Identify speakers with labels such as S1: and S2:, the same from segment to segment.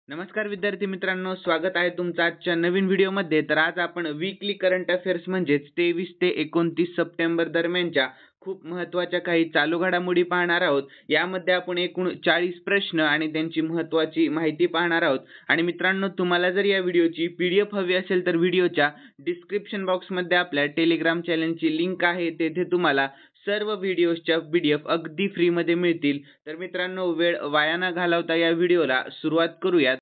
S1: नमस्कार विद्यार्थी मित्रांनो, स्वागत आहे तुमचं आजच्या नवीन व्हिडिओमध्ये। तर आज आपण वीकली करंट अफेअर्स म्हणजेच 23 ते 29 सप्टेंबर दरम्यानच्या खूप महत्त्वाच्या काही चालू घडामोडी पाहणार आहोत। यामध्ये आपण एकूण 40 प्रश्न आणि त्यांची महत्त्वाची माहिती पाहणार आहोत। आणि मित्रांनो, तुम्हाला जर या व्हिडिओची PDF हवी असेल तर व्हिडिओच्या डिस्क्रिप्शन बॉक्समध्ये आपल्या टेलिग्राम चॅनलची लिंक आहे, तेथे तुम्हाला सर्व व्हिडिओच्या PDF अगदी फ्रीमध्ये मिळतील। तर मित्रांनो, वेळ वाया न घालवता या व्हिडिओला सुरुवात करूयात।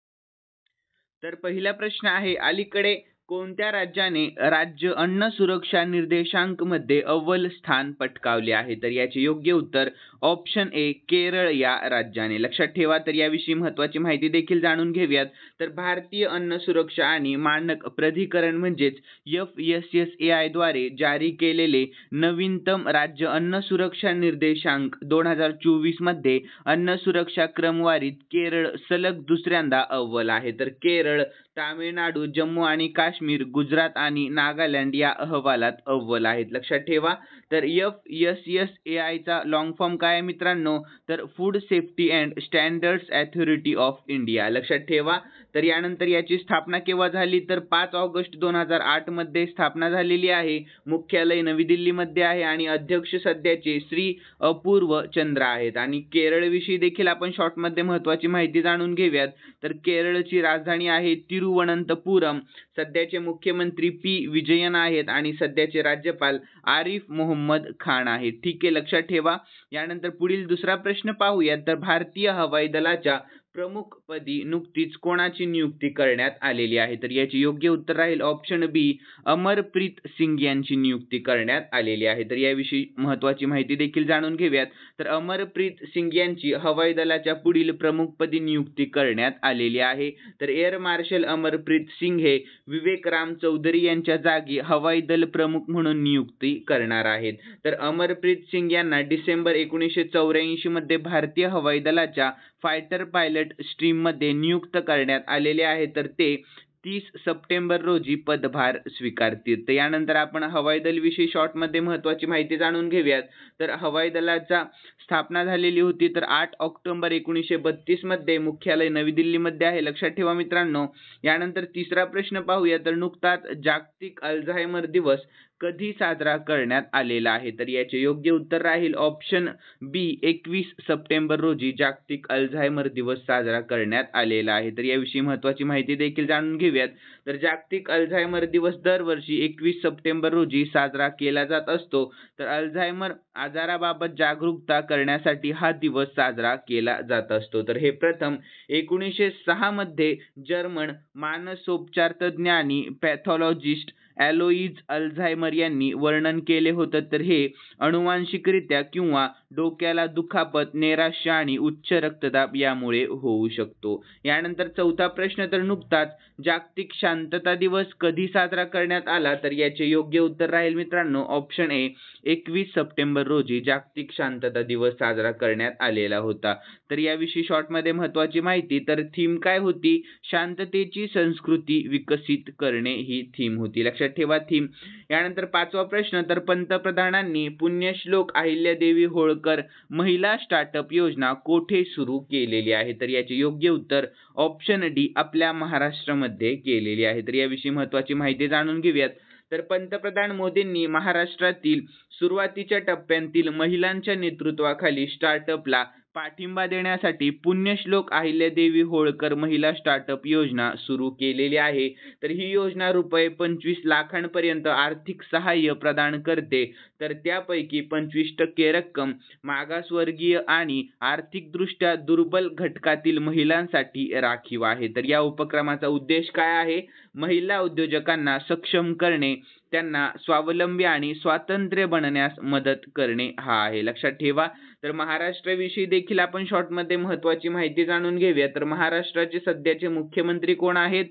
S1: तर पहिला प्रश्न आहे, अलीकडे कोणत्या राज्याने राज्य अन्न सुरक्षा निर्देशांक मध्ये अव्वल स्थान पटकावले आहे? तर याचे योग्य उत्तर ऑप्शन ए केरळ या राज्याने। लक्षात ठेवा। तर याविषयी महत्त्वाची माहिती देखील जाणून घेऊयात। तर भारतीय अन्न सुरक्षा आणि मानक प्राधिकरण म्हणजेच FSSAI द्वारे जारी केलेले नवीनतम राज्य अन्न सुरक्षा निर्देशांक 2024 मध्ये अन्न सुरक्षा क्रमवारीत केरळ सलग दुसऱ्यांदा अव्वल आहे। तर केरळ, तामिळनाडू, जम्मू आणि काश्मीर, गुजरात आणि नागालँड या अहवालात अव्वल आहेत। लक्षात ठेवा। तर FSSAI चा लॉंग फॉर्म काय आहे मित्रांनो? तर food safety and standards authority of India. लक्षात ठेवा। तर यानंतर याची स्थापना केव्हा झाली? तर 5 ऑगस्ट 2008 मध्ये स्थापना झालेली आहे। मुख्यालय नवी दिल्लीमध्ये आहे आणि अध्यक्ष सध्याचे श्री अपूर्व चंद्र आहेत। आणि केरळ विषयी देखील आपण शॉर्ट मध्ये महत्त्वाची माहिती जाणून घेऊयात। तर केरळची राजधानी आहे तिरुवनंतपुरम। सध्याचे मुख्यमंत्री P विजयन आहेत आणि सध्याचे राज्यपाल आरिफ मोहम्मद खान आहेत। ठीक आहे, लक्षात ठेवा। यानंतर पुढील दुसरा प्रश्न पाहूयात। तर भारतीय हवाई दलाच्या प्रमुखपदी नुकतीच कोणाची नियुक्ती करण्यात आलेली आहे? तर याचे योग्य उत्तर राहील ऑप्शन बी, अमरप्रीत सिंग यांची नियुक्ती करण्यात आलेली आहे। तर याविषयी महत्त्वाची माहिती देखील जाणून घेऊयात। तर अमरप्रीत सिंग यांची हवाई दलाच्या पुढील प्रमुखपदी नियुक्ती करण्यात आलेली आहे। तर एअर मार्शल अमरप्रीत सिंग हे विवेक राम चौधरी यांच्या जागी हवाई दल प्रमुख म्हणून नियुक्ती करणार आहेत। तर अमरप्रीत सिंग यांना डिसेंबर 1984 मध्ये भारतीय हवाई दलाच्या फायटर पायलट स्ट्रीम मध्ये नियुक्त करण्यात आलेले आहे। तर ते 30 सप्टेंबर रोजी पदभार स्वीकारतील। तर यानंतर आपण हवाई दल विषयी शॉर्ट मध्ये महत्त्वाची माहिती जाणून घेऊयात। तर हवाई दलाचा स्थापना झालेली होती तर 8 ऑक्टोबर 1932 मध्ये। मुख्यालय नवी दिल्लीमध्ये आहे। लक्षात ठेवा मित्रांनो। यानंतर तिसरा प्रश्न पाहूया। तर नुकताच जागतिक अल्झायमर दिवस कधी साजरा करण्यात आलेला आहे? तर याचे योग्य उत्तर राहील ऑप्शन बी, 21 सप्टेंबर रोजी जागतिक अल्झायमर दिवस साजरा करण्यात आलेला आहे। तर याविषयी महत्त्वाची माहिती देखील जाणून घेऊयात। तर जागतिक अल्झायमर दिवस दरवर्षी 21 सप्टेंबर रोजी साजरा केला जात असतो। तर अल्झायमर आजाराबाबत जागरूकता करण्यासाठी हा दिवस साजरा केला जात असतो। तर हे प्रथम 1906 मध्ये जर्मन मानसोपचार तज्ञ आणि पॅथॉलॉजिस्ट ॲलोइज अल्झायमर यांनी वर्णन केले होतं। तर हे अनुवांशिकरित्या किंवा डोक्याला दुखापत, नैराश्य आणि उच्च रक्तदाब यामुळे होऊ शकतो। यानंतर चौथा प्रश्न, तर नुकताच जागतिक शांतता दिवस कधी साजरा करण्यात आला? तर याचे योग्य उत्तर राहील मित्रांनो ऑप्शन ए, 21 सप्टेंबर रोजी जागतिक शांतता दिवस साजरा करण्यात आलेला होता। तर याविषयी शॉर्ट मध्ये महत्त्वाची माहिती, तर थीम काय होती? शांततेची संस्कृती विकसित करणे ही थीम होती। लक्षात ठेवा थीम। यानंतर पाचवा प्रश्न, तर पंतप्रधानांनी पुण्यश्लोक अहिल्यादेवी होळकर महिला स्टार्टअप योजना कोठे सुरू केलेली आहे? तर याचे योग्य उत्तर ऑप्शन डी, आपल्या महाराष्ट्रामध्ये केलेली आहे। तर याविषयी महत्त्वाची माहिती जाणून घेऊयात। तर पंतप्रधान मोदींनी महाराष्ट्रातील सुरुवातीच्या टप्प्यातील महिलांच्या नेतृत्वाखाली स्टार्टअपला पाठिंबा देण्यासाठी पुण्यश्लोक अहिल्यादेवी होळकर महिला स्टार्टअप योजना सुरू केलेली आहे। तर ही योजना रुपये 25 लाखांपर्यंत आर्थिक सहाय्य प्रदान करते। तर त्यापैकी 25% रक्कम मागासवर्गीय आणि आर्थिकदृष्ट्या दुर्बल घटकातील महिलांसाठी राखीव आहे। तर या उपक्रमाचा उद्देश काय आहे? महिला उद्योजकांना सक्षम करणे, त्यांना स्वावलंबी आणि स्वातंत्र्य बनण्यास मदत करणे हा आहे। लक्षात ठेवा। तर महाराष्ट्राविषयी देखील आपण शॉर्ट मध्ये महत्त्वाची माहिती जाणून घेऊया। तर महाराष्ट्राचे सध्याचे मुख्यमंत्री कोण आहेत?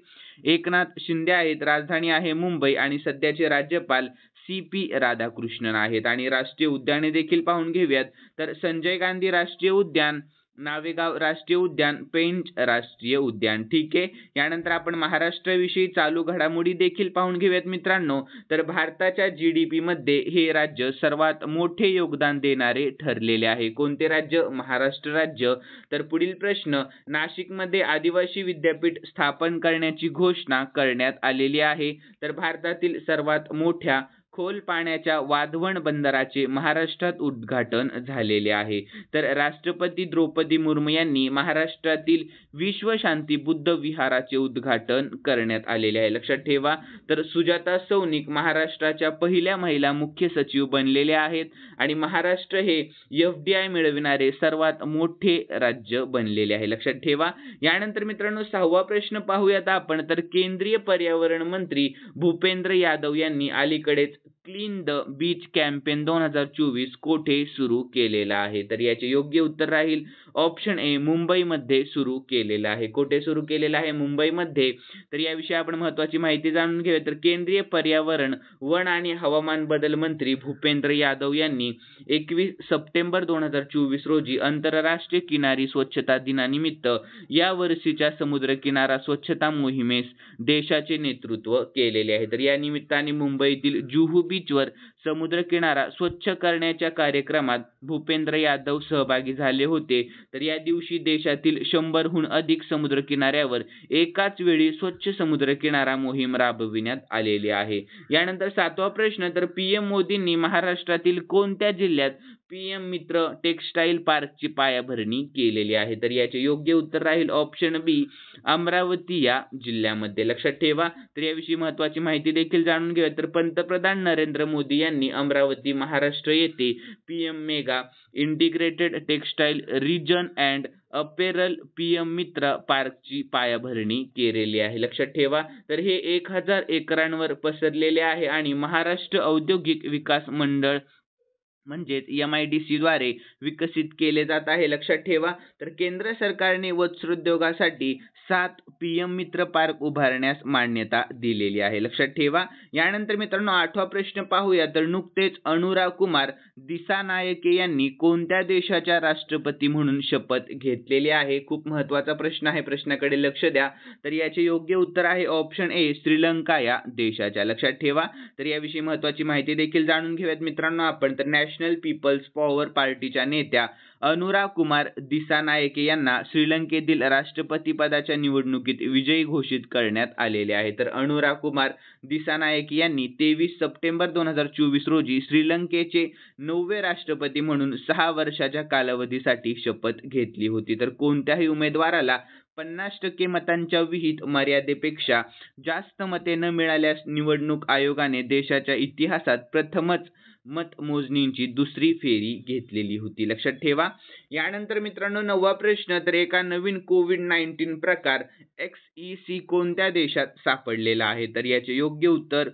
S1: एकनाथ शिंदे आहेत। राजधानी आहे मुंबई आणि सध्याचे राज्यपाल CP राधाकृष्णन आहेत। आणि राष्ट्रीय उद्याने देखील पाहून घेऊयात। तर संजय गांधी राष्ट्रीय उद्यान, नावेगाव राष्ट्रीय उद्यान, पेंच राष्ट्रीय उद्यान. ठीक आहे. यानंतर आपण महाराष्ट्राविषयी चालू घडामोडी देखील पाहून घेऊयात मित्रांनो. तर भारताच्या GDP मध्ये हे राज्य सर्वात मोठे योगदान देणारे ठरलेले आहे. कोणते राज्य? महाराष्ट्र राज्य. तर पुढील प्रश्न, नाशिकमध्ये आदिवासी विद्यापीठ स्थापन करण्याची घोषणा करण्यात आलेली आहे. तर भारतातील सर्वात मोठ्या खोल पाण्याच्या वाधवण बंदराचे महाराष्ट्रात उद्घाटन झालेले आहे. तर राष्ट्रपती द्रौपदी मुर्मू यांनी महाराष्ट्रातील विश्व शांती बुद्ध विहाराचे उद्घाटन करण्यात आलेले आहे. लक्षात ठेवा. तर सुजाता सौनिक महाराष्ट्राच्या पहिल्या महिला मुख्य सचिव बनलेल्या आहेत आणि महाराष्ट्र हे FDI मिळविणारे सर्वात मोठे राज्य बनलेले आहे. लक्षात ठेवा. यानंतर मित्रांनो 6वा प्रश्न पाहूयात आपण. तर केंद्रीय पर्यावरण मंत्री भूपेंद्र यादव यांनी अलीकडेच क्लीन द बीच कॅम्पेन 2024 कोठे सुरू केलेला आहे? तर याचे योग्य उत्तर राहील ऑप्शन ए, मुंबईमध्ये सुरू केलेला आहे. कोठे सुरू केलेला आहे? मुंबईमध्ये. तर याविषयी आपण महत्त्वाची माहिती जाणून घेऊया. तर केंद्रीय पर्यावरण, वन आणि हवामान बदल मंत्री भूपेंद्र यादव यांनी 21 सप्टेंबर 2024 रोजी आंतरराष्ट्रीय किनारी स्वच्छता दिनानिमित्त या वर्षीच्या समुद्र किनारा स्वच्छता मोहिमेस देशाचे नेतृत्व केलेले आहे. तर या निमित्ताने मुंबईतील जुहू बीचवर समुद्र किनारा स्वच्छ करण्याच्या कार्यक्रमात भूपेंद्र यादव सहभागी झाले होते. तर या दिवशी देशातील 100हून अधिक समुद्र किनाऱ्यावर एकाच वेळी स्वच्छ समुद्र किनारा मोहीम राबविण्यात आलेली आहे. यानंतर 7वा प्रश्न, तर PM मोदींनी महाराष्ट्रातील कोणत्या जिल्ह्यात PM मित्र टेक्सटाईल पार्कची पायाभरणी केलेली आहे? तर याचे योग्य उत्तर राहील ऑप्शन बी, अमरावती या जिल्ह्यामध्ये. लक्षात ठेवा. तर याविषयी महत्त्वाची माहिती देखील जाणून घेऊया. तर पंतप्रधान नरेंद्र मोदी यांनी अमरावती महाराष्ट्र येथे PM mega integrated textile region and apparel PM Mitra पार्कची पायाभरणी केलेली आहे. लक्षात ठेवा. तर हे 1000 एकरांवर पसरलेले आहे आणि महाराष्ट्र औद्योगिक विकास मंडळ म्हणजेच MIDC द्वारे विकसित केले जात आहे. लक्षात ठेवा. तर केंद्र सरकारने वस्त्रोद्योगासाठी 7 PM मित्र पार्क उभारण्यास मान्यता दिलेली आहे. लक्षात ठेवा. यानंतर मित्रांनो 8वा प्रश्न पाहूया. तर नुकतेच अनुराग कुमार दिसानायके यांनी कोणत्या देशाच्या राष्ट्रपती म्हणून शपथ घेतलेली आहे? खूप महत्त्वाचा प्रश्न आहे. प्रश्नाकडे लक्ष द्या. तर याचे योग्य उत्तर आहे ऑप्शन ए, श्रीलंका या देशाच्या. लक्षात ठेवा. तर याविषयी महत्त्वाची माहिती देखील जाणून घेऊयात मित्रांनो आपण. तर नॅशनल पीपल्स पॉवर पार्टीच्या नेत्या अनुराग कुमार दिसानायके यांना श्रीलंकेतील राष्ट्रपती पदाच्या निवडणुकीत विजयी घोषित करण्यात आलेले आहे. तर अनुराग कुमार दिसानायके यांनी 23 सप्टेंबर 2024 रोजी श्रीलंकेचे 9वे राष्ट्रपती म्हणून 6 वर्षाच्या कालावधीसाठी शपथ घेतली होती. तर कोणत्याही उमेदवाराला 50% मतांच्या विहित मर्यादेपेक्षा जास्त मते न मिळाल्यास निवडणूक आयोगाने देशाच्या इतिहासात प्रथमच मतमोजणीची दुसरी फेरी घेतलेली होती. लक्षात ठेवा. यानंतर मित्रांनो 9वा प्रश्न, तर एका नवीन कोविड-19 प्रकार XEC कोणत्या देशात सापडलेला आहे? तर याचे योग्य उत्तर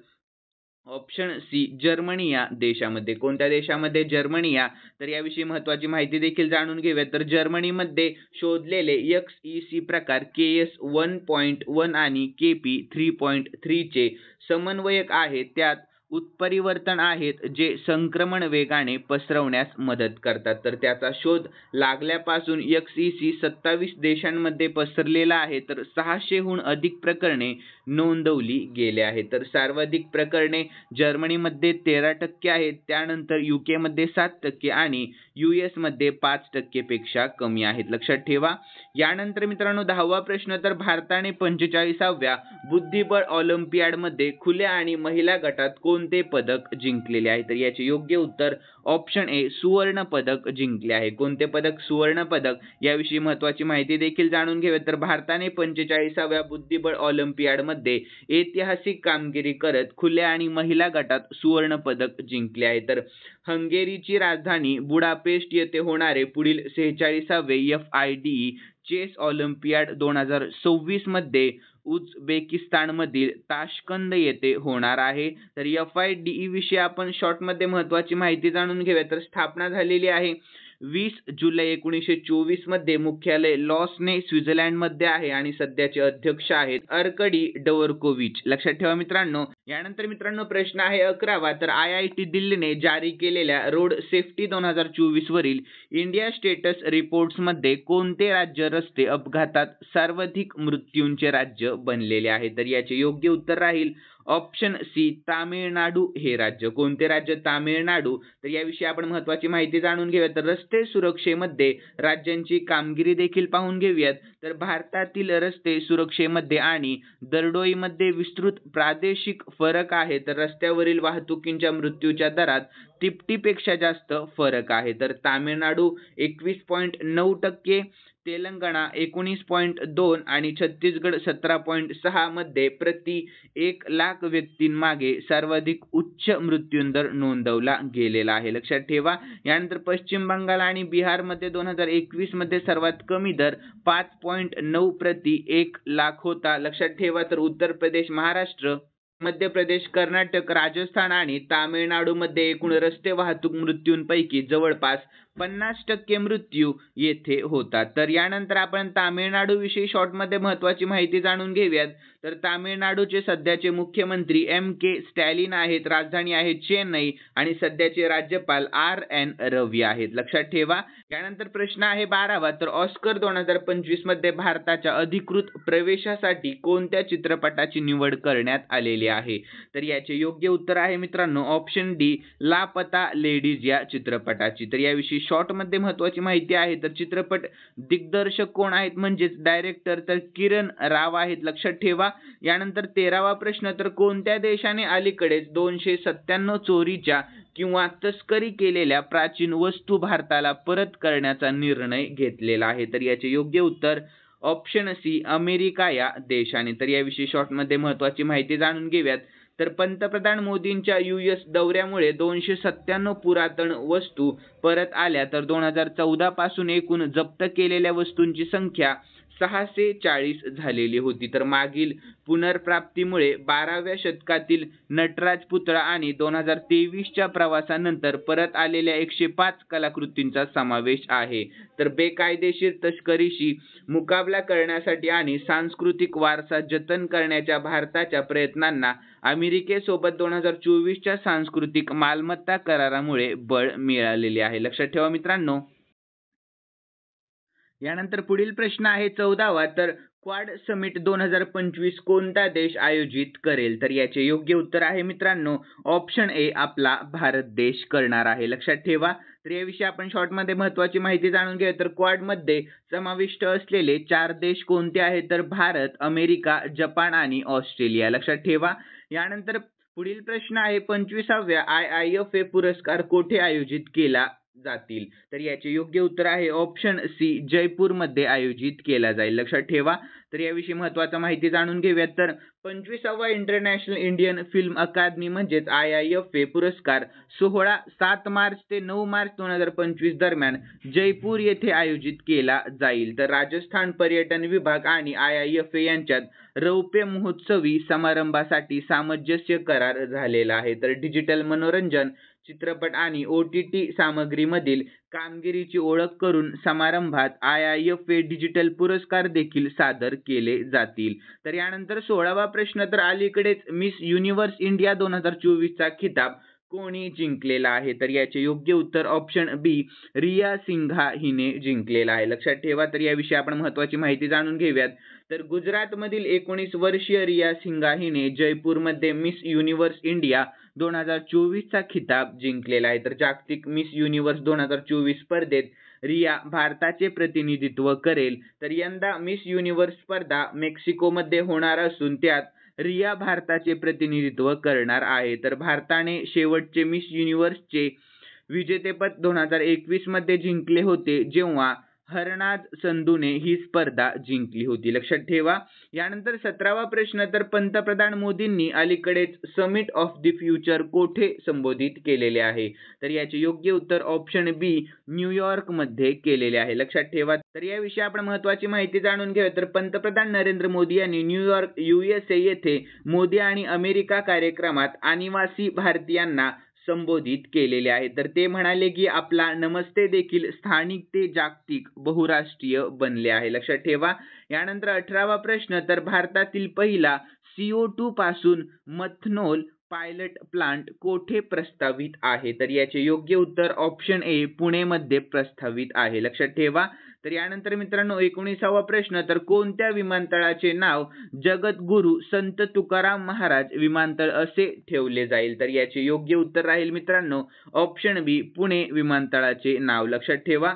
S1: ऑप्शन सी, जर्मनी या देशामध्ये. कोणत्या देशामध्ये? जर्मनी या. तर याविषयी महत्त्वाची माहिती देखील जाणून घेऊया. तर जर्मनीमध्ये शोधलेले XEC प्रकार KS 1.1 आणि KP 3.3 चे समन्वयक आहेत. त्यात उत्परिवर्तन आहेत जे संक्रमण वेगाने पसरवण्यास मदत करतात. तर त्याचा शोध लागल्यापासून XEC 27 देशांमध्ये पसरलेला आहे. तर 600हून अधिक प्रकरणे नोंदवली गेले आहेत. तर सर्वाधिक प्रकरणे जर्मनीमध्ये 13% आहेत. त्यानंतर UK मध्ये 7% आणि US मध्ये 5% पेक्षा कमी आहेत. लक्षात ठेवा. यानंतर मित्रांनो 10वा प्रश्न, तर भारताने 45व्या बुद्धिबळ ऑलिम्पियाडमध्ये खुल्या आणि महिला गटात कोणते पदक जिंकलेले आहे? तर याचे योग्य उत्तर ऑप्शन ए, सुवर्ण पदक जिंकले आहे. कोणते पदक? सुवर्ण पदक. याविषयी महत्त्वाची माहिती देखील जाणून घेऊया. तर भारताने 45व्या बुद्धिबळ ऑलिम्पियाडमध्ये ऐतिहासिक कामगिरी करत खुल्या आणि महिला गटात सुवर्ण पदक जिंकले आहे. तर हंगेरीची राजधानी बुडापेस्ट येथे होणारे पुढील 46वे FIDE चेस ऑलिम्पियाड 2026 मध्ये उझबेकिस्तानमधील ताशकंद येथे होणार आहे. तर FIDE विषयी आपण शॉर्टमध्ये महत्त्वाची माहिती जाणून घेऊया. तर स्थापना झालेली आहे 20 जुलै 1924 मध्ये मुख्यालय लॉसने स्वित्झर्लंडमध्ये आहे आणि सध्याचे अध्यक्ष आहेत अर्कडी डवरकोविच. लक्षात ठेवा मित्रांनो. यानंतर मित्रांनो प्रश्न आहे 11वा. तर IIT दिल्लीने जारी केलेल्या रोड सेफ्टी 2024 वरील इंडिया स्टेटस रिपोर्ट्स मध्ये कोणते राज्य रस्ते अपघातात सर्वाधिक मृत्यूंचे राज्य बनलेले आहे? तर याचे योग्य उत्तर राहील ऑप्शन सी तामिळनाडू हे राज्य. कोणते राज्य? तामिळनाडू. तर याविषयी आपण महत्त्वाची माहिती जाणून घेऊया. तर रस्ते सुरक्षेमध्ये राज्यांची कामगिरी देखील पाहून घेऊयात. तर भारतातील रस्ते सुरक्षेमध्ये आणि दरडोईमध्ये विस्तृत प्रादेशिक फरक आहे. तर रस्त्यावरील वाहतुकीच्या मृत्यूच्या दरात तिपटीपेक्षा जास्त फरक आहे. तर तामिळनाडू 21.9%, तेलंगणा 19.2 आणि छत्तीसगड 17.6 मध्ये प्रति 1 लाख व्यक्तींमागे सर्वाधिक उच्च मृत्यूदर नोंदवला गेलेला आहे. लक्षात ठेवा. यानंतर पश्चिम बंगाल आणि बिहारमध्ये 2021 मध्ये सर्वात कमी दर 5.9 प्रति 1 लाख होता. लक्षात ठेवा. तर उत्तर प्रदेश, महाराष्ट्र, मध्य प्रदेश, कर्नाटक, राजस्थान आणि तामिळनाडूमध्ये एकूण रस्ते वाहतूक मृत्यूंपैकी जवळपास 50% मृत्यू येथे होतात. तर यानंतर आपण तामिळनाडू विषयी शॉर्ट मध्ये महत्त्वाची माहिती जाणून घेऊयात. तर तामिळनाडूचे सध्याचे मुख्यमंत्री MK स्टॅलिन आहेत. राजधानी आहे चेन्नई आणि सध्याचे राज्यपाल RN रवी आहेत. लक्षात ठेवा. यानंतर प्रश्न आहे 12वा. तर ऑस्कर 2025 मध्ये भारताच्या अधिकृत प्रवेशासाठी कोणत्या चित्रपटाची निवड करण्यात आलेली आहे? तर याचे योग्य उत्तर आहे मित्रांनो ऑप्शन डी लापता लेडीज या चित्रपटाची. तर याविषयी शॉर्ट मध्ये महत्त्वाची माहिती आहे. तर चित्रपट दिग्दर्शक कोण आहेत म्हणजेच डायरेक्टर? तर किरण राव आहेत. लक्षात ठेवा. यानंतर 13वा प्रश्न. तर कोणत्या देशाने अलीकडेच 297 चोरीच्या किंवा तस्करी केलेल्या प्राचीन वस्तू भारताला परत करण्याचा निर्णय घेतलेला आहे? तर याचे योग्य उत्तर ऑप्शन सी अमेरिका या देशाने. तर याविषयी शॉर्ट मध्ये महत्त्वाची माहिती जाणून घेऊयात. तर पंतप्रधान मोदींच्या US दौऱ्यामुळे 297 पुरातन वस्तू परत आल्या. तर 2014 पासून एकूण जप्त केलेल्या वस्तूंची संख्या 640 झालेली होती. तर मागील पुनर्प्राप्तीमुळे 12व्या शतकातील नटराज पुतळा आणि 2023च्या प्रवासानंतर परत आलेल्या 105 कलाकृतींचा समावेश आहे. तर बेकायदेशीर तस्करीशी मुकाबला करण्यासाठी आणि सांस्कृतिक वारसा जतन करण्याच्या भारताच्या प्रयत्नांना अमेरिकेसोबत 2024च्या सांस्कृतिक मालमत्ता करारामुळे बळ मिळालेले आहे. लक्षात ठेवा मित्रांनो. यानंतर पुढील प्रश्न आहे 14वा. तर क्वाड समिट 2025 कोणता देश आयोजित करेल? तर याचे योग्य उत्तर आहे मित्रांनो ऑप्शन ए आपला भारत देश करणार आहे. लक्षात ठेवा. तर याविषयी आपण शॉर्ट मध्ये महत्त्वाची माहिती जाणून घेऊया. तर क्वाड मध्ये समाविष्ट असलेले 4 देश कोणते आहेत? तर भारत, अमेरिका, जपान आणि ऑस्ट्रेलिया. लक्षात ठेवा. यानंतर पुढील प्रश्न आहे 25व्या IIFA पुरस्कार कोठे आयोजित केला जातील? तर याचे योग्य उत्तर आहे ऑप्शन सी जयपूर मध्ये आयोजित केला जाईल. लक्षात ठेवा. तर याविषयी महत्त्वाची माहिती जाणून घेऊयात. तर 25वा इंटरनॅशनल इंडियन फिल्म अकादमी म्हणजेच IIFA पुरस्कार 7 मार्च ते 9 मार्च 2025 दरम्यान जयपूर येथे आयोजित केला जाईल. तर राजस्थान पर्यटन विभाग आणि IIFA यांच्यात रौप्य महोत्सवी समारंभासाठी सामंजस्य करार झालेला आहे. तर डिजिटल मनोरंजन, चित्रपट आणि OTT सामग्रीमधील कामगिरीची ओळख करून समारंभात IIFA डिजिटल पुरस्कार देखील सादर केले जातील. तर यानंतर 16वा प्रश्न. तर अलीकडेच मिस युनिव्हर्स इंडिया 2024 चा खिताब कोणी जिंकलेला आहे? तर याचे योग्य उत्तर ऑप्शन बी रिया सिंघा हिने जिंकलेला आहे. लक्षात ठेवा. तर याविषयी आपण महत्त्वाची माहिती जाणून घेऊयात. तर गुजरातमधील 19 वर्षीय रिया सिंघा हिने जयपूरमध्ये मिस युनिव्हर्स इंडिया 2024 चा खिताब जिंकलेला आहे. तर जागतिक मिस युनिव्हर्स 2024 स्पर्धेत रिया भारताचे प्रतिनिधित्व करेल. तर यंदा मिस युनिव्हर्स स्पर्धा मेक्सिकोमध्ये होणार असून त्यात रिया भारताचे प्रतिनिधित्व करणार आहे. तर भारताने शेवटचे मिस युनिव्हर्सचे विजेतेपद 2021 मध्ये जिंकले होते जेव्हा हरनाज संधूने ही स्पर्धा जिंकली होती. लक्षात ठेवा. यानंतर 17वा प्रश्न. तर पंतप्रधान मोदींनी अलीकडेच समिट ऑफ द फ्युचर कोठे संबोधित केलेले आहे? तर याचे योग्य उत्तर ऑप्शन बी न्यूयॉर्क मध्ये केलेले आहे. लक्षात ठेवा. तर याविषयी आपण महत्त्वाची माहिती जाणून घेऊया. तर पंतप्रधान नरेंद्र मोदी यांनी न्यूयॉर्क USA येथे मोदी आणि अमेरिका कार्यक्रमात अनिवासी भारतीयांना संबोधित केलेले आहे. तर ते म्हणाले की आपला नमस्ते देखील स्थानिक ते जागतिक बहुराष्ट्रीय बनले आहे. लक्षात ठेवा. यानंतर 18वा प्रश्न, तर भारतातील पहिला CO2 पासून मथनॉल पायलट प्लांट कोठे प्रस्तावित आहे? तर याचे योग्य उत्तर ऑप्शन ए पुणे मध्ये प्रस्तावित आहे. लक्षात ठेवा. तर यानंतर मित्रांनो 19वा प्रश्न, तर कोणत्या विमानतळाचे नाव जगद्गुरू संत तुकाराम महाराज विमानतळ असे ठेवले जाईल? तर याचे योग्य उत्तर राहील मित्रांनो ऑप्शन बी पुणे विमानतळाचे नाव. लक्षात ठेवा.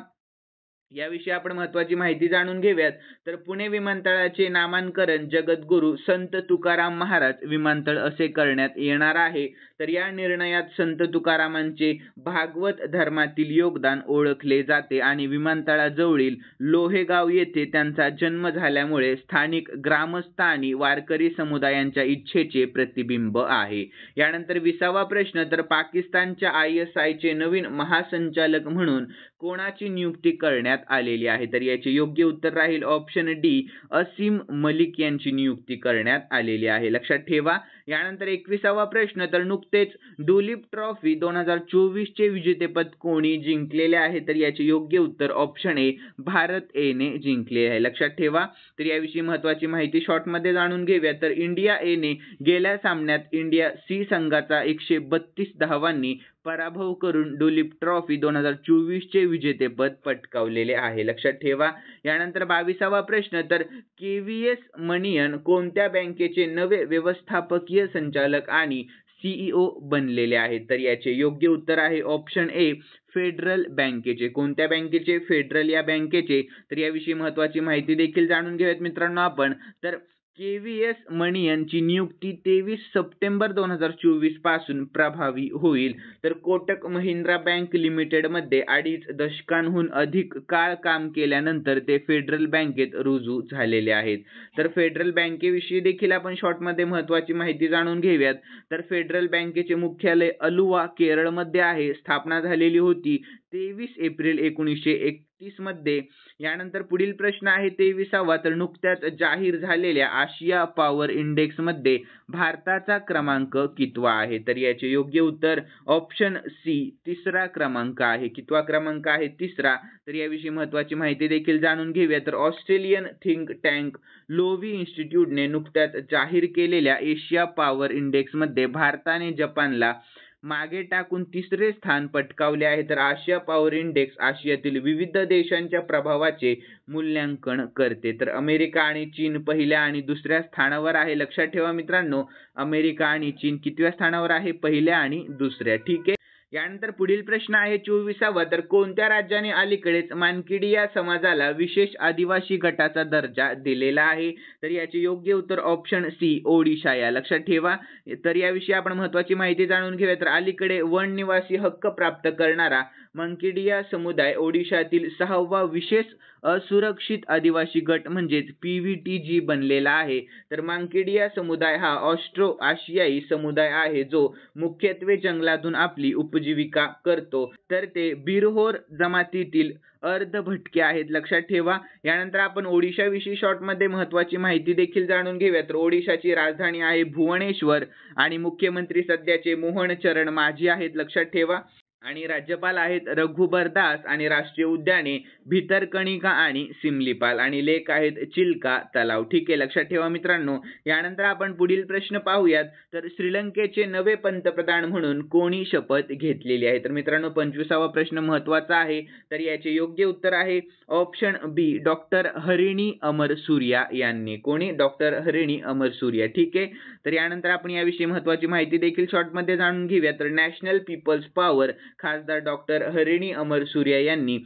S1: याविषयी आपण महत्त्वाची माहिती जाणून घेऊयात. तर पुणे विमानतळाचे नामांकन जगद्गुरू संत तुकाराम महाराज विमानतळ असे करण्यात येणार आहे. तर या निर्णयात संत तुकारामांचे भागवत धर्मातील योगदान ओळखले जाते आणि विमानतळाजवळील लोहेगाव येथे त्यांचा जन्म झाल्यामुळे स्थानिक ग्रामस्थ आणि वारकरी समुदायांच्या इच्छेचे प्रतिबिंब आहे. यानंतर 20वा प्रश्न, तर पाकिस्तानच्या ISI चे नवीन महासंचालक म्हणून कोणाची नियुक्ती करण्यात आलेली आहे? तर याचे योग्य उत्तर राहील ऑप्शन डी असीम मलिक यांची नियुक्ती करण्यात आलेली आहे. लक्षात ठेवा. यानंतर 21वा प्रश्न, तर नुकतेच दुलीप ट्रॉफी 2024 चे विजेतेपद कोणी जिंकलेले आहे? तर याचे योग्य उत्तर ऑप्शन ए भारत ए ने जिंकले आहे. लक्षात ठेवा. तर याविषयी महत्त्वाची माहिती शॉर्ट मध्ये जाणून घेऊया. तर इंडिया ए ने गेल्या सामन्यात इंडिया सी संघाचा 132 धावांनी पराभव करून दुलीप ट्रॉफी 2024 चे विजेतेपद पटकावलेले आहे. लक्षात ठेवा. यानंतर 22वा प्रश्न, तर KVS मणियन कोणत्या बँकेचे नवे व्यवस्थापकीय संचालक आणि CEO बनलेले आहेत? तर याचे योग्य उत्तर आहे ऑप्शन ए फेडरल बँकेचे. कोणत्या बँकेचे? फेडरल या बँकेचे. तर याविषयी महत्त्वाची माहिती देखील जाणून घेऊयात मित्रांनो आपण. तर KVS मणियनची नियुक्ती 23 सप्टेंबर 2024 पासून प्रभावी होईल. तर कोटक महिंद्रा बँक लिमिटेड मध्ये 2.5 दशकांहून अधिक काळ काम केल्यानंतर ते फेडरल बँकेत रुजू झालेले आहेत. तर फेडरल बँकेविषयी देखील आपण शॉर्ट मध्ये महत्त्वाची माहिती जाणून घेऊयात. तर फेडरल बँकेचे मुख्यालय अलुवा केरळमध्ये आहे. स्थापना झालेली होती 23 एप्रिल 1931 मध्ये. यानंतर पुढील प्रश्न आहे 23वा, तर नुकत्याच जाहीर झालेल्या आशिया पॉवर इंडेक्स मध्ये भारताचा क्रमांक कितवा आहे? तर याचे योग्य उत्तर ऑप्शन सी तिसरा क्रमांक आहे. कितवा क्रमांक आहे? तिसरा. तर याविषयी महत्त्वाची माहिती देखील जाणून घेऊया. तर ऑस्ट्रेलियन थिंक टँक लोवी इन्स्टिट्यूटने नुकत्याच जाहीर केलेल्या एशिया पॉवर इंडेक्स मध्ये भारताने जपानला मागे टाकून तिसरे स्थान पटकावले आहे. तर आशिया पॉवर इंडेक्स आशियातील विविध देशांच्या प्रभावाचे मूल्यांकन करते. तर अमेरिका आणि चीन पहिल्या आणि दुसऱ्या स्थानावर आहे. लक्षात ठेवा मित्रांनो, अमेरिका आणि चीन कितव्या स्थानावर आहे? पहिल्या आणि दुसऱ्या. ठीक आहे. यानंतर पुढील प्रश्न आहे 24वा, तर कोणत्या राज्याने अलीकडेच मानकिडिया समाजाला विशेष आदिवासी गटाचा दर्जा दिलेला आहे? तर याचे योग्य उत्तर ऑप्शन सी ओडिशा या. लक्षात ठेवा. तर याविषयी आपण महत्त्वाची माहिती जाणून घेऊया. तर अलीकडे वन निवासी हक्क प्राप्त करणारा मानकिडिया समुदाय ओडिशातील 6वा विशेष असुरक्षित आदिवासी गट म्हणजेच PVTG बनलेला आहे. तर मानकिडिया समुदाय हा ऑस्ट्रो आशियाई समुदाय आहे जो मुख्यत्वे जंगलातून आपली उपजीविका करतो. तर ते बिरहोर जमातीतील अर्धभटके आहेत. लक्षात ठेवा. यानंतर आपण ओडिशा विषयी शॉर्ट मध्ये महत्त्वाची माहिती देखील जाणून घेऊया. तर ओडिशाची राजधानी आहे भुवनेश्वर आणि मुख्यमंत्री सध्याचे मोहन चरण माझी आहेत. लक्षात ठेवा. आणि राज्यपाल आहेत रघुबर दास आणि राष्ट्रीय उद्याने भितरकणिका आणि सिमलीपाल आणि लेक आहेत चिल्का तलाव. ठीक आहे. लक्षात ठेवा मित्रांनो. यानंतर आपण पुढील प्रश्न पाहूयात. तर श्रीलंकेचे नवे पंतप्रधान म्हणून कोणी शपथ घेतलेली आहे? तर मित्रांनो 25वा प्रश्न महत्त्वाचा आहे. तर याचे योग्य उत्तर आहे ऑप्शन बी डॉक्टर हरिणी अमरसूर्या यांनी. कोणी? डॉक्टर हरिणी अमरसूर्या. ठीक आहे. तर यानंतर आपण याविषयी महत्त्वाची माहिती देखील शॉर्ट मध्ये जाणून घेऊया. तर नॅशनल पीपल्स पॉवर खासदार डॉक्टर हरिणी अमरसूर्या यांनी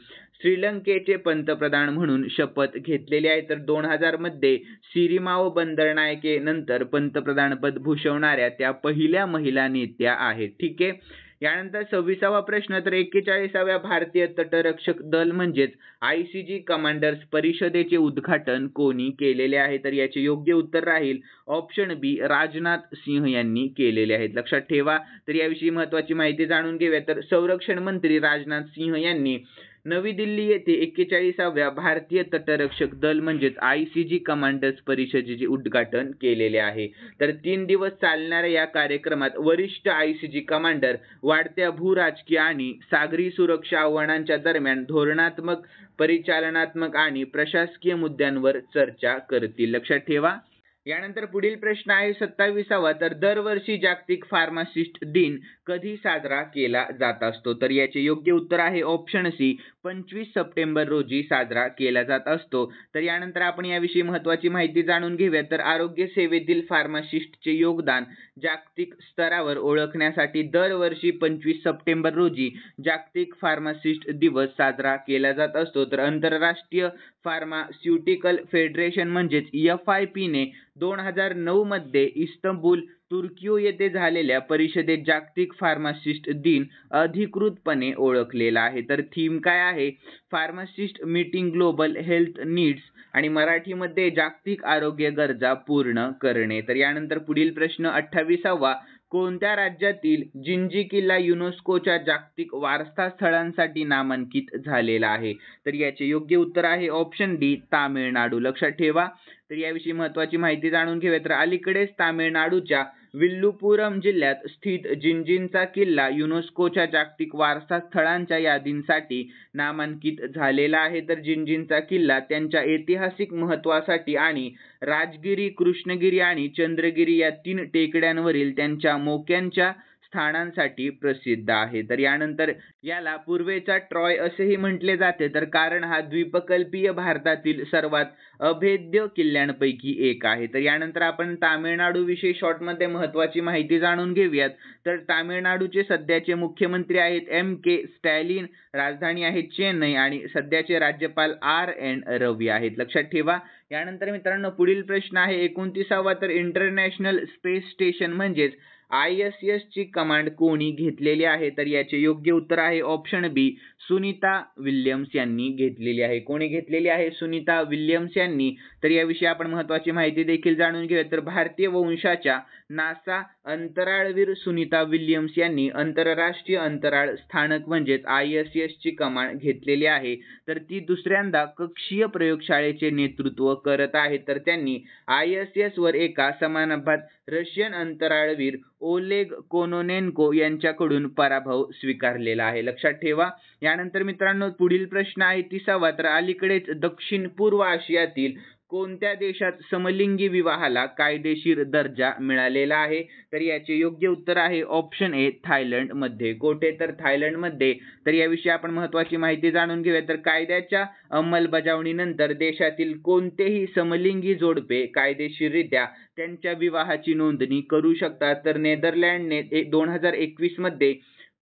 S1: श्रीलंकेचे पंतप्रधान म्हणून शपथ घेतलेली आहे. तर 2000 मध्ये सिरिमाओ बंदरनायके नंतर पंतप्रधानपद भूषवणाऱ्या त्या पहिल्या महिला नेत्या आहेत. ठीक आहे. यानंतर 26वा प्रश्न, तर 41व्या भारतीय तटरक्षक दल म्हणजेच ICG कमांडर्स परिषदेचे उद्घाटन कोणी केलेले आहे? तर याचे योग्य उत्तर राहील ऑप्शन बी राजनाथ सिंह यांनी केलेले आहेत. लक्षात ठेवा. तर याविषयी महत्त्वाची माहिती जाणून घेऊया. तर संरक्षण मंत्री राजनाथ सिंह यांनी नवी दिल्ली येथे 41व्या भारतीय तटरक्षक दल म्हणजेच ICG कमांडर्स परिषदेचे उद्घाटन केलेले आहे। तर 3 दिवस चालणाऱ्या या कार्यक्रमात वरिष्ठ ICG कमांडर वाढत्या भूराजकीय आणि सागरी सुरक्षा आव्हानांच्या दरम्यान धोरणात्मक, परिचालनात्मक आणि प्रशासकीय मुद्द्यांवर चर्चा करतील, लक्षात ठेवा। यानंतर पुढील प्रश्न आहे 27वा, तर दरवर्षी जागतिक फार्मासिस्ट दिन कधी साजरा केला जात असतो? तर याचे योग्य उत्तर आहे ऑप्शन सी, 25 सप्टेंबर रोजी साजरा केला जात असतो। तर यानंतर आपण याविषयी महत्त्वाची माहिती जाणून घेऊया। तर आरोग्य सेवेतील फार्मासिस्टचे योगदान जागतिक स्तरावर ओळखण्यासाठी दरवर्षी 25 सप्टेंबर रोजी जागतिक फार्मासिस्ट दिवस साजरा केला जात असतो। तर आंतरराष्ट्रीय फार्मास्युटिकल फेडरेशन म्हणजेच FIP ने 2009 मध्ये इस्तंबूल, तुर्की येथे झालेल्या परिषदेत जागतिक फार्मासिस्ट दिन अधिकृतपणे ओळखलेला आहे। तर थीम काय आहे? Pharmacist meeting global health needs आणि मराठीमध्ये जागतिक आरोग्य गरजा पूर्ण करणे। तर यानंतर पुढील प्रश्न 28वा, कोणत्या राज्यातील जिंजी किल्ला युनेस्कोच्या जागतिक वारसा स्थळांसाठी नामांकित झालेला आहे? तर याचे योग्य उत्तर आहे ऑप्शन डी, तामिळनाडू, लक्षात ठेवा। तर याविषयी महत्त्वाची माहिती जाणून घेऊया। तर अलीकडेच तामिळनाडूच्या विल्लुपुरम जिल्ह्यात स्थित जिंजीचा किल्ला युनेस्कोच्या जागतिक वारसा स्थळांच्या यादीसाठी नामांकित झालेला आहे। तर जिंजीचा किल्ला त्यांच्या ऐतिहासिक महत्त्वासाठी आणि राजगिरी, कृष्णगिरी आणि चंद्रगिरी या 3 टेकड्यांवरील त्यांच्या मोक्यांच्या स्थानांसाठी प्रसिद्ध आहे। तर यानंतर याला पूर्वेचा ट्रॉय असेही म्हटले जाते, तर कारण हा द्वीपकल्पीय भारतातील सर्वात अभेद्य किल्ल्यांपैकी एक आहे। तर यानंतर आपण तामिळनाडू विषयी शॉर्ट मध्ये महत्त्वाची माहिती जाणून घेऊयात। तर तामिळनाडूचे सध्याचे मुख्यमंत्री आहेत MK स्टॅलिन, राजधानी आहे चेन्नई आणि सध्याचे राज्यपाल RN रवी आहेत, लक्षात ठेवा। यानंतर मित्रांनो पुढील प्रश्न आहे 29वा, तर इंटरनॅशनल स्पेस स्टेशन म्हणजेच ISS ची कमांड कोणी घेतलेली आहे? तर याचे योग्य उत्तर आहे ऑप्शन बी, सुनीता विल्यम्स यांनी घेतलेली आहे। कोणी घेतलेली आहे? सुनीता विल्यम्स यांनी। तर याविषयी आपण महत्त्वाची माहिती देखील जाणून घेऊया। तर भारतीय वंशाच्या नासा अंतराळवीर सुनीता विल्यम्स यांनी आंतरराष्ट्रीय अंतराळ स्थानक म्हणजेच ISS ची कमांड घेतलेली आहे। तर ती दुसऱ्यांदा कक्षीय प्रयोगशाळेचे नेतृत्व करत आहेत। तर त्यांनी ISS वर एका समारंभात रशियन अंतराळवीर ओलेग कोनोनेन्को यांच्याकडून पराभव स्वीकारलेला आहे, लक्षात ठेवा। यानंतर मित्रांनो पुढील प्रश्न आहे 30वा, तर अलीकडेच दक्षिण पूर्व आशियातील कोणत्या देशात समलिंगी विवाहाला कायदेशीर दर्जा मिळालेला आहे? तर याचे योग्य उत्तर आहे ऑप्शन ए, थायलंड मध्ये। कोठे? तर थायलंड मध्ये। तर याविषयी आपण महत्त्वाची माहिती जाणून घेऊया। तर कायद्याच्या अंमलबजावणीनंतर देशातील कोणतेही समलिंगी जोडपे कायदेशीररित्या त्यांच्या विवाहाची नोंदणी करू शकतात। तर नेदरलँडने 2021 मध्ये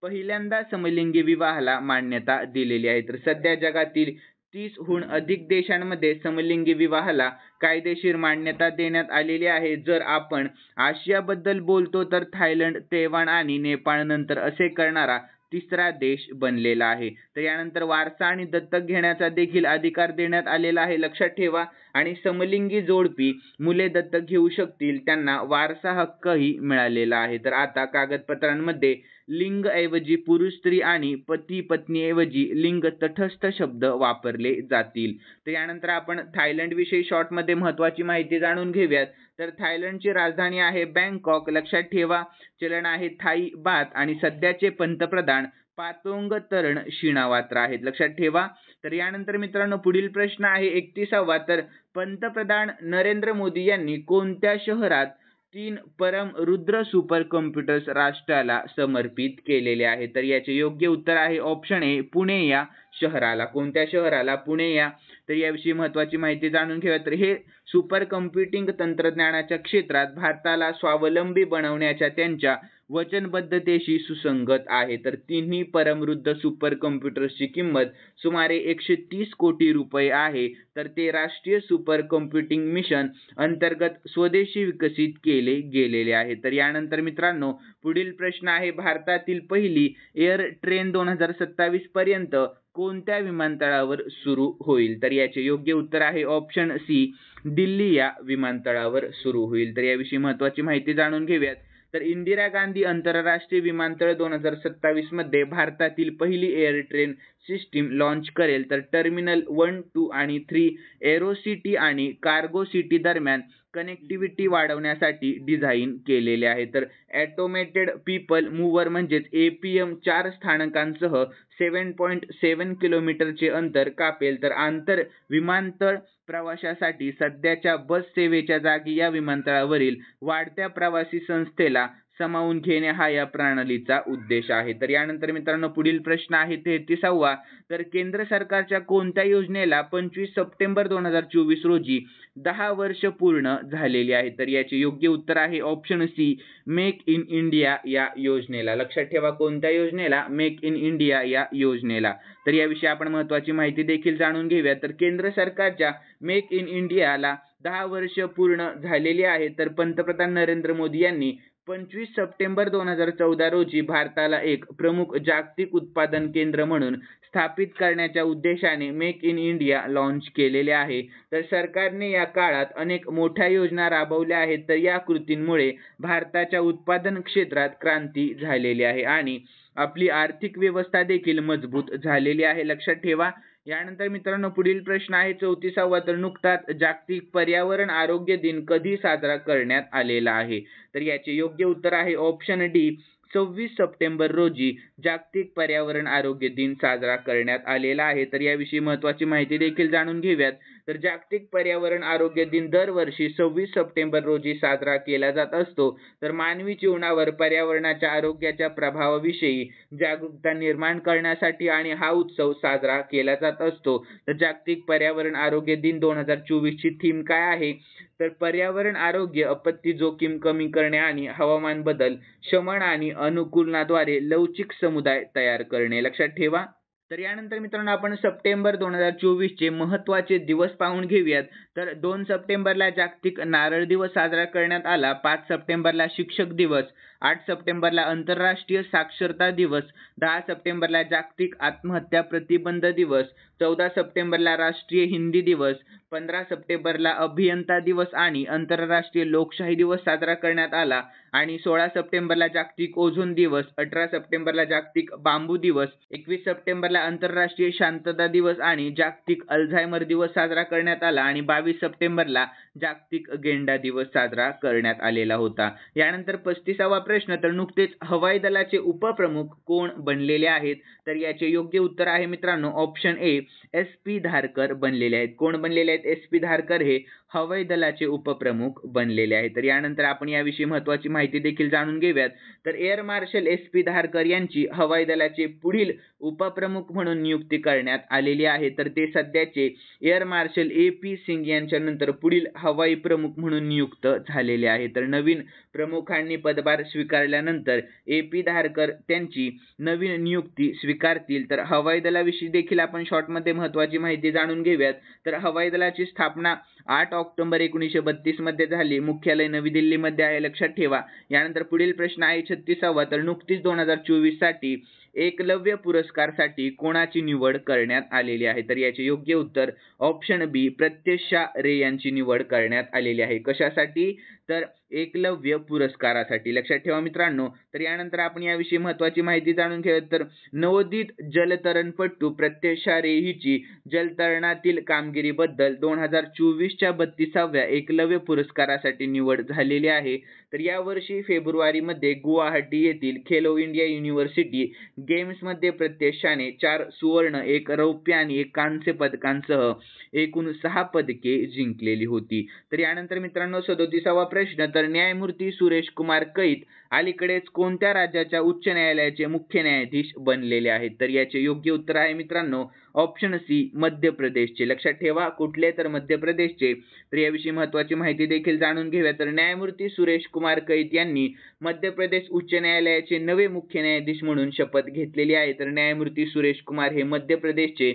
S1: पहिल्यांदा समलिंगी विवाहाला मान्यता दिलेली आहे। तर सध्या जगातील 30हून अधिक देशांमध्ये समलिंगी विवाहाला कायदेशीर मान्यता देण्यात आलेली आहे। जर आपण आशियाबद्दल बोलतो तर थायलंड, तैवान आणि नेपाळ नंतर असे करणारा 3रा देश बनलेला आहे। तर यानंतर वारसा आणि दत्तक घेण्याचा देखील अधिकार देण्यात आलेला आहे, लक्षात ठेवा। आणि समलिंगी जोडपी मुले दत्तक घेऊ शकतील, त्यांना वारसा हक्कही मिळालेला आहे। तर आता कागदपत्रांमध्ये लिंग ऐवजी पुरुष स्त्री आणि पती पत्नी ऐवजी लिंग तटस्थ शब्द वापरले जातील। तर यानंतर आपण थायलंड विषयी शॉर्ट मध्ये महत्त्वाची माहिती जाणून घेऊयात। तर थायलंडची राजधानी आहे बँकॉक, लक्षात ठेवा। चलन आहे थाई बात आणि सध्याचे पंतप्रधान पातोंग तरण शिनावात्रा आहेत, लक्षात ठेवा। तर यानंतर मित्रांनो पुढील प्रश्न आहे 31वा, तर पंतप्रधान नरेंद्र मोदी यांनी कोणत्या शहरात 3 परम रुद्र सुपर कॉम्प्युटर्स राष्ट्राला समर्पित केलेले आहे? तर याचे योग्य उत्तर आहे ऑप्शन ए, पुणे या शहराला। कोणत्या शहराला? पुणे या। तर याविषयी महत्त्वाची माहिती जाणून घेऊया। तर हे सुपर कॉम्प्युटिंग तंत्रज्ञानाच्या क्षेत्रात भारताला स्वावलंबी बनवण्याच्या त्यांच्या वचनबद्धतेशी सुसंगत आहे। तर तिन्ही परमवृद्ध सुपर कॉम्प्युटर्सची किंमत सुमारे 130 कोटी रुपये आहे। तर ते राष्ट्रीय सुपर कॉम्प्युटिंग मिशन अंतर्गत स्वदेशी विकसित केले गेलेले आहे। तर यानंतर मित्रांनो पुढील प्रश्न आहे भारतातील पहिली एअर ट्रेन 2027 पर्यंत कोणत्या विमानतळावर सुरू होईल? तर याचे योग्य उत्तर आहे ऑप्शन सी, दिल्ली या विमानतळावर सुरू होईल। तर याविषयी महत्त्वाची माहिती जाणून घेऊयात। तर इंदिरा गांधी आंतरराष्ट्रीय विमानतळ 2027 मध्ये भारतातील पहिली एअर ट्रेन सिस्टीम लॉन्च करेल. तर टर्मिनल 1, 2 आणि 3 एरोसिटी आणि कार्गो सिटी दरम्यान कनेक्टिव्हिटी वाढवण्यासाठी डिझाईन केलेले आहे. तर ऑटोमेटेड पीपल मूव्हर म्हणजेच APM 4 स्थानकांसह 7.7 किलोमीटरचे अंतर कापेल. तर आंतर विमानतळ प्रवाशासाठी सध्याच्या बस सेवेच्या जागी या विमानतळावरील वाढत्या प्रवासी संस्थेला सामावून घेणे हा या प्रणालीचा उद्देश आहे. तर यानंतर मित्रांनो पुढील प्रश्न आहे 33वा. तर केंद्र सरकारच्या कोणत्या योजनेला 25 सप्टेंबर 2024 रोजी 10 वर्ष पूर्ण झालेली आहे. तर याचे योग्य उत्तर आहे option C, make in India या योजनेला. लक्षात ठेवा, कोणत्या योजनेला? मेक इन इंडिया या योजनेला. तर याविषयी आपण महत्त्वाची माहिती देखील जाणून घेऊया. तर केंद्र सरकारच्या मेक इन इंडियाला 10 वर्ष पूर्ण झालेली आहे. तर पंतप्रधान नरेंद्र मोदी यांनी 25 सप्टेंबर 2014 रोजी भारताला एक प्रमुख जागतिक उत्पादन केंद्र म्हणून स्थापित करण्याच्या उद्देशाने मेक इन इंडिया लॉन्च केलेले आहे. तर सरकारने या काळात अनेक मोठ्या योजना राबवल्या आहेत. तर या कृतींमुळे भारताच्या उत्पादन क्षेत्रात क्रांती झालेली आहे आणि आपली आर्थिक व्यवस्था देखील मजबूत झालेली आहे. लक्षात ठेवा. यानंतर मित्रांनो पुढील प्रश्न आहे 34वा. तर नुकताच जागतिक पर्यावरण आरोग्य दिन कधी साजरा करण्यात आलेला आहे. तर याचे योग्य उत्तर आहे ऑप्शन डी, 26 सप्टेंबर रोजी जागतिक पर्यावरण आरोग्य दिन साजरा करण्यात आलेला आहे. तर याविषयी महत्त्वाची माहिती देखील जाणून घेऊयात. तर जागतिक पर्यावरण आरोग्य दिन दरवर्षी 26 सप्टेंबर रोजी साजरा केला जात असतो. तर मानवी जीवनावर पर्यावरणाच्या आरोग्याच्या प्रभावाविषयी जागरूकता निर्माण करण्यासाठी आणि हा उत्सव साजरा केला जात असतो. तर जागतिक पर्यावरण आरोग्य दिन 2024 ची थीम काय आहे? तर पर्यावरण आरोग्य, आपत्ती जोखीम कमी करणे आणि हवामान बदल शमन आणि अनुकूलनाद्वारे लवचिक समुदाय तयार करणे. लक्षात ठेवा. तर यानंतर मित्रांनो आपण सप्टेंबर 2024 चे महत्त्वाचे दिवस पाहून घेऊयात. तर 2 सप्टेंबरला जागतिक नारळ दिवस साजरा करण्यात आला. 5 सप्टेंबरला शिक्षक दिवस, 8 सप्टेंबरला आंतरराष्ट्रीय साक्षरता दिवस, 10 सप्टेंबरला जागतिक आत्महत्या प्रतिबंध दिवस, 14 सप्टेंबरला राष्ट्रीय हिंदी दिवस, 15 सप्टेंबरला अभियंता दिवस आणि आंतरराष्ट्रीय लोकशाही दिवस साजरा करण्यात आला आणि 16 सप्टेंबरला जागतिक ओझोन दिवस, 18 सप्टेंबरला जागतिक बांबू दिवस, 21 सप्टेंबरला आंतरराष्ट्रीय शांतता दिवस आणि जागतिक अल्झायमर दिवस साजरा करण्यात आला आणि 22 सप्टेंबरला जागतिक गेंडा दिवस साजरा करण्यात आलेला होता. यानंतर 35वा प्रश्न. तर नुकतेच हवाई दलाचे उपप्रमुख कोण बनलेले आहेत? तर याचे योग्य उत्तर आहे मित्रांनो ऑप्शन ए, SP धारकर बनलेले आहेत. कोण बनलेले आहेत? SP धारकर हे हवाई दलाचे उपप्रमुख बनलेले आहेत. तर यानंतर आपण याविषयी महत्त्वाची माहिती देखील जाणून घेऊयात. तर एअर मार्शल SP धारकर यांची हवाई दलाचे पुढील उपप्रमुख म्हणून नियुक्ती करण्यात आलेली आहे. तर ते सध्याचे एअर मार्शल AP सिंग यांच्या नंतर पुढील हवाई प्रमुख म्हणून नियुक्त झालेले आहे. तर नवीन प्रमुखांनी पदभार स्वीकारल्यानंतर AP धारकर त्यांची नवीन नियुक्ती स्वीकारतील. तर हवाई दलाविषयी देखील आपण शॉर्टमध्ये महत्त्वाची माहिती जाणून घेऊयात. तर हवाई दलाची स्थापना 8 ऑक्टोबर 1932 मध्ये झाली. मुख्यालय नवी दिल्लीमध्ये आहे. लक्षात ठेवा. यानंतर पुढील प्रश्न आहे 36वा. तर नुकतीच 2024 साठी एकलव्य पुरस्कारसाठी कोणाची निवड करण्यात आलेली आहे? तर याचे योग्य उत्तर ऑप्शन बी, प्रत्युषा रे यांची निवड करण्यात आलेली आहे. कशासाठी? तर एकलव्य पुरस्कारासाठी. लक्षात ठेवा मित्रांनो. तर यानंतर आपण याविषयी महत्त्वाची माहिती जाणून घेऊया. तर नवोदित जलतरणपटू प्रत्युषा रे हिची जलतरणातील कामगिरीबद्दल 2024च्या 32व्या एकलव्य पुरस्कारासाठी निवड झालेली आहे. तर यावर्षी फेब्रुवारीमध्ये गुवाहाटी येथील खेलो इंडिया युनिव्हर्सिटी गेम्समध्ये प्रत्युषाने 4 सुवर्ण, 1 रौप्य आणि 1 कांस्य पदकांसह एकूण 6 पदके जिंकलेली होती. तर यानंतर मित्रांनो 37वा प्रश्न. तर न्यायमूर्ती सुरेश कुमार कैत अलीकडेच कोणत्या राज्याच्या उच्च न्यायालयाचे मुख्य न्यायाधीश बनलेले आहेत? तर याचे योग्य उत्तर आहे मित्रांनो ऑप्शन सी, मध्य प्रदेशचे. लक्षात ठेवा, कुठले? तर मध्य प्रदेशचे. तर याविषयी महत्त्वाची माहिती देखील जाणून घेऊया. तर न्यायमूर्ती सुरेश कुमार कैत यांनी मध्य प्रदेश उच्च न्यायालयाचे नवे मुख्य न्यायाधीश म्हणून शपथ घेतलेली आहे. तर न्यायमूर्ती सुरेश कुमार हे मध्य प्रदेशचे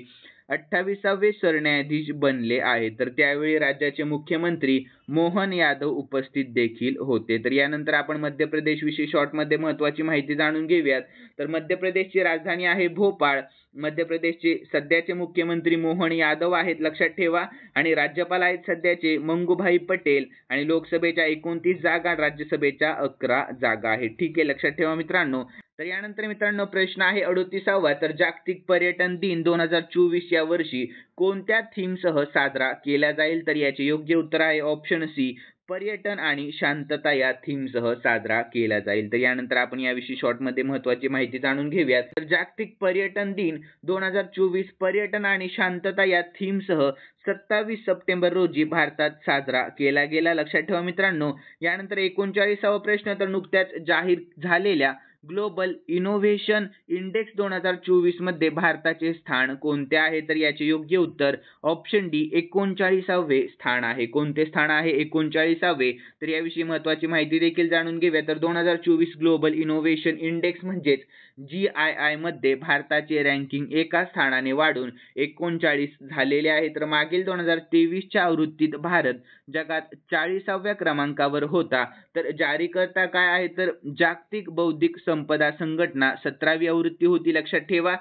S1: 28वे सरन्यायाधीश बनले आहेत. तर त्यावेळी राज्याचे मुख्यमंत्री मोहन यादव उपस्थित देखील होते. तर यानंतर आपण मध्य प्रदेश विषयी शॉर्टमध्ये महत्त्वाची माहिती जाणून घेऊयात. तर मध्य प्रदेशची राजधानी आहे भोपाळ. मध्य प्रदेशचे सध्याचे मुख्यमंत्री मोहन यादव आहेत, लक्षात ठेवा. आणि राज्यपाल आहेत सध्याचे मंगूभाई पटेल. आणि लोकसभेच्या 29 जागा, राज्यसभेच्या 11 जागा आहेत. ठीक आहे, लक्षात ठेवा मित्रांनो. तर यानंतर मित्रांनो प्रश्न आहे 38वा. तर जागतिक पर्यटन दिन 2024 या वर्षी कोणत्या थीमसह साजरा केला जाईल? तर याचे योग्य उत्तर आहे ऑप्शन सी, पर्यटन आणि शांतता या थीमसह साजरा केला जाईल. तर यानंतर आपण याविषयी शॉर्टमध्ये महत्त्वाची माहिती जाणून घेऊयात. तर जागतिक पर्यटन दिन 2024 पर्यटन आणि शांतता या थीमसह 27 सप्टेंबर रोजी भारतात साजरा केला गेला, लक्षात ठेवा मित्रांनो. यानंतर 39वा प्रश्न. तर नुकत्याच जाहीर झालेल्या ग्लोबल इनोव्हेशन इंडेक्स 2024 मध्ये भारताचे स्थान कोणते आहे? तर याचे योग्य उत्तर ऑप्शन डी, 39वे स्थान आहे. कोणते स्थान आहे? 39वे. तर याविषयी महत्त्वाची माहिती देखील जाणून घेऊया. तर 2024 ग्लोबल इनोव्हेशन इंडेक्स म्हणजेच GII मध्ये भारताचे रँकिंग एका स्थानाने वाढून 39 झालेले आहे. तर मागील 2023च्या आवृत्तीत भारत जगात 40व्या क्रमांकावर होता. तर जारीकर्ता काय आहे? तर जागतिक बौद्धिक संपदा संघटना 17वी आवृत्ती होती, लक्षात ठेवा.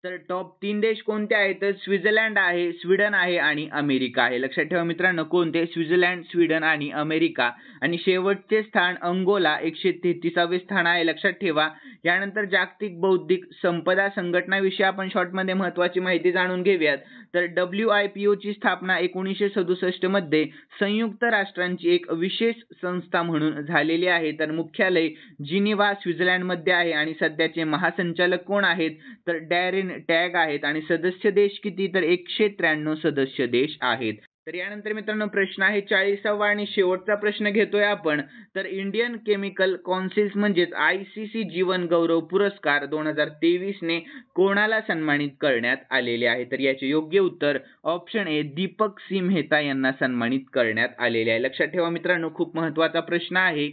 S1: तर टॉप 3 देश कोणते आहेत? तर स्वित्झर्लंड आहे, स्वीडन आहे आणि अमेरिका आहे. लक्षात ठेवा मित्रांनो, कोणते? स्वित्झर्लंड, स्वीडन आणि अमेरिका. आणि शेवटचे स्थान अंगोला 133वे स्थान आहे, लक्षात ठेवा. यानंतर जागतिक बौद्धिक संपदा संघटनाविषयी आपण शॉर्टमध्ये महत्त्वाची माहिती जाणून घेऊयात. तर WIPO ची स्थापना 1967 मध्ये संयुक्त राष्ट्रांची एक विशेष संस्था म्हणून झालेली आहे. तर मुख्यालय जिनिव्हा स्वित्झर्लंडमध्ये आहे. आणि सध्याचे महासंचालक कोण आहेत? तर डॅरेन टॅग आहेत. आणि सदस्य देश किती? तर 193 सदस्य देश आहेत. तर यानंतर मित्रांनो प्रश्न आहे 40वा आणि शेवटचा प्रश्न घेतोय आपण. तर इंडियन केमिकल कौन्सिल म्हणजेच ICC जीवन गौरव पुरस्कार 2023 ने कोणाला सन्मानित करण्यात आलेले आहे? तर याचे योग्य उत्तर option A, Deepak C Mehta यांना सन्मानित करण्यात आलेले आहे. लक्षात ठेवा मित्रांनो, खूप महत्त्वाचा प्रश्न आहे.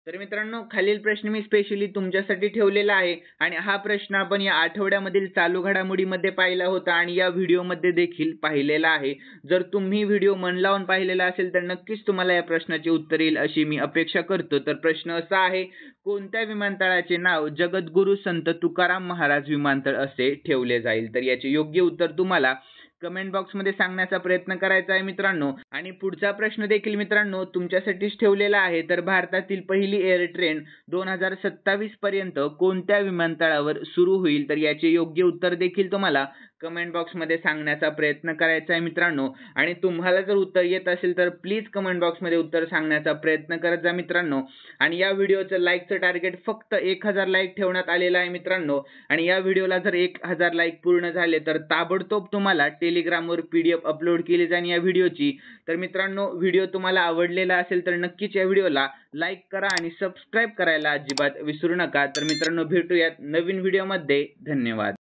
S1: तर मित्रांनो खालील प्रश्न मी स्पेशली तुमच्यासाठी ठेवलेला आहे. आणि हा प्रश्न आपण या आठवड्यामधील चालू घडामोडीमध्ये पाहिला होता आणि या व्हिडिओमध्ये देखील पाहिलेला आहे. जर तुम्ही व्हिडिओ मन लावून पाहिलेला असेल तर नक्कीच तुम्हाला या प्रश्नाचे उत्तर येईल अशी मी अपेक्षा करतो. तर प्रश्न असा आहे, कोणत्या विमानतळाचे नाव जगद्गुरू संत तुकाराम महाराज विमानतळ असे ठेवले जाईल? तर याचे योग्य उत्तर तुम्हाला कमेंट बॉक्समध्ये सांगण्याचा प्रयत्न करायचा आहे मित्रांनो. आणि पुढचा प्रश्न देखील मित्रांनो तुमच्यासाठीच ठेवलेला आहे. तर भारतातील पहिली एअर ट्रेन 2027 पर्यंत कोणत्या विमानतळावर सुरू होईल? तर याचे योग्य उत्तर देखील तुम्हाला कमेंट बॉक्समध्ये सांगण्याचा प्रयत्न करायचा आहे मित्रांनो. आणि तुम्हाला जर उत्तर येत असेल तर प्लीज कमेंट बॉक्समध्ये उत्तर सांगण्याचा प्रयत्न करत जा मित्रांनो. आणि या व्हिडिओचं लाईकचं टार्गेट फक्त 1000 लाईक ठेवण्यात आलेलं आहे मित्रांनो. आणि या व्हिडिओला जर 1000 लाईक पूर्ण झाले तर ताबडतोब तुम्हाला टेलिग्रामवर PDF अपलोड केली जाईल या व्हिडिओची. तर मित्रांनो व्हिडिओ तुम्हाला आवडलेला असेल तर नक्कीच या व्हिडिओला लाईक करा आणि सबस्क्राईब करायला अजिबात विसरू नका. तर मित्रांनो भेटूयात नवीन व्हिडिओमध्ये. धन्यवाद.